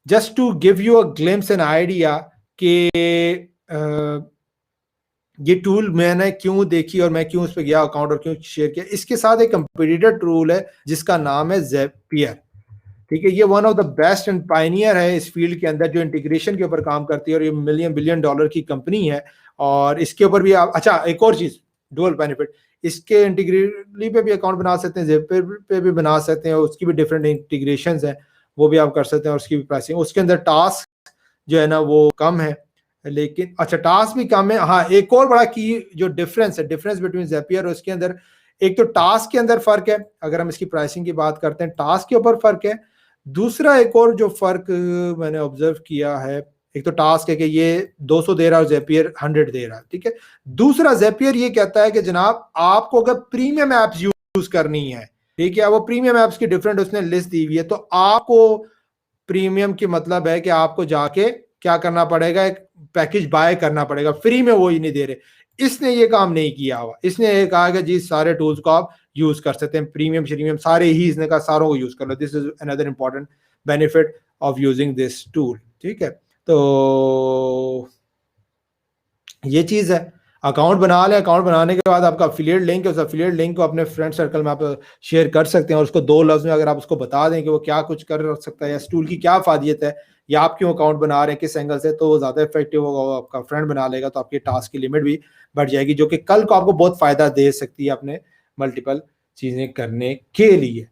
Just to give you a glimpse an idea कि ये tool मैंने क्यों देखी और मैं क्यों उस पर गया अकाउंट और क्यों शेयर किया। इसके साथ एक कंपटीटर टूल है जिसका नाम है ज़ेपियर, ठीक है। ये one of the best and Pioneer है इस फील्ड के अंदर, जो इंटीग्रेशन के ऊपर काम करती है, और ये मिलियन बिलियन डॉलर की कंपनी है। और इसके ऊपर भी आप, अच्छा एक और चीज, डुअल बेनिफिट, इसके इंटीग्रेटली पे भी अकाउंट बना सकते हैं, ज़ेपियर पे भी बना सकते हैं, उसकी भी डिफरेंट इंटीग्रेशंस हैं, वो भी आप कर सकते हैं, और उसकी भी प्राइसिंग, उसके अंदर टास्क जो है ना वो कम है, लेकिन अच्छा टास्क भी कम है। हाँ, एक और बड़ा की जो डिफरेंस है, डिफरेंस बिटवीन ज़ेपियर और उसके अंदर, एक तो टास्क के अंदर फर्क है, अगर हम इसकी प्राइसिंग की बात करते हैं टास्क के ऊपर फर्क है। दूसरा एक और जो फर्क मैंने ऑब्जर्व किया है, एक तो टास्क है कि ये 200 दे रहा है और ज़ेपियर 100 दे रहा है, ठीक है। दूसरा ज़ेपियर ये कहता है कि जनाब आपको अगर प्रीमियम एप्स यूज करनी है, ठीक है, वो प्रीमियम एप्स की डिफरेंट उसने लिस्ट दी हुई है, तो आपको प्रीमियम की मतलब है कि आपको जाके क्या करना पड़ेगा, एक पैकेज बाय करना पड़ेगा, फ्री में वो ही नहीं दे रहे। इसने ये काम नहीं किया हुआ, इसने ये कहा कि जी सारे टूल्स को आप यूज कर सकते हैं, प्रीमियम श्रीमियम सारे ही, इसने कहा सारों को यूज कर लो। This is another important benefit of using this tool, ठीक है। तो ये चीज है, अकाउंट बना लें, अकाउंट बनाने के बाद आपका अफिलिएट लिंक है, उस अफिलिएट लिंक को अपने फ्रेंड सर्कल में आप शेयर कर सकते हैं, और उसको 2 लफ्ज में अगर आप उसको बता दें कि वो क्या कुछ कर सकता है या इस टूल की क्या फायदियत है, या आप क्यों अकाउंट बना रहे हैं, किस एंगल से, तो वो ज्यादा इफेक्टिव होगा, वो आपका फ्रेंड बना लेगा, तो आपकी टास्क की लिमिट भी बढ़ जाएगी, जो कि कल को आपको बहुत फायदा दे सकती है अपने मल्टीपल चीजें करने के लिए।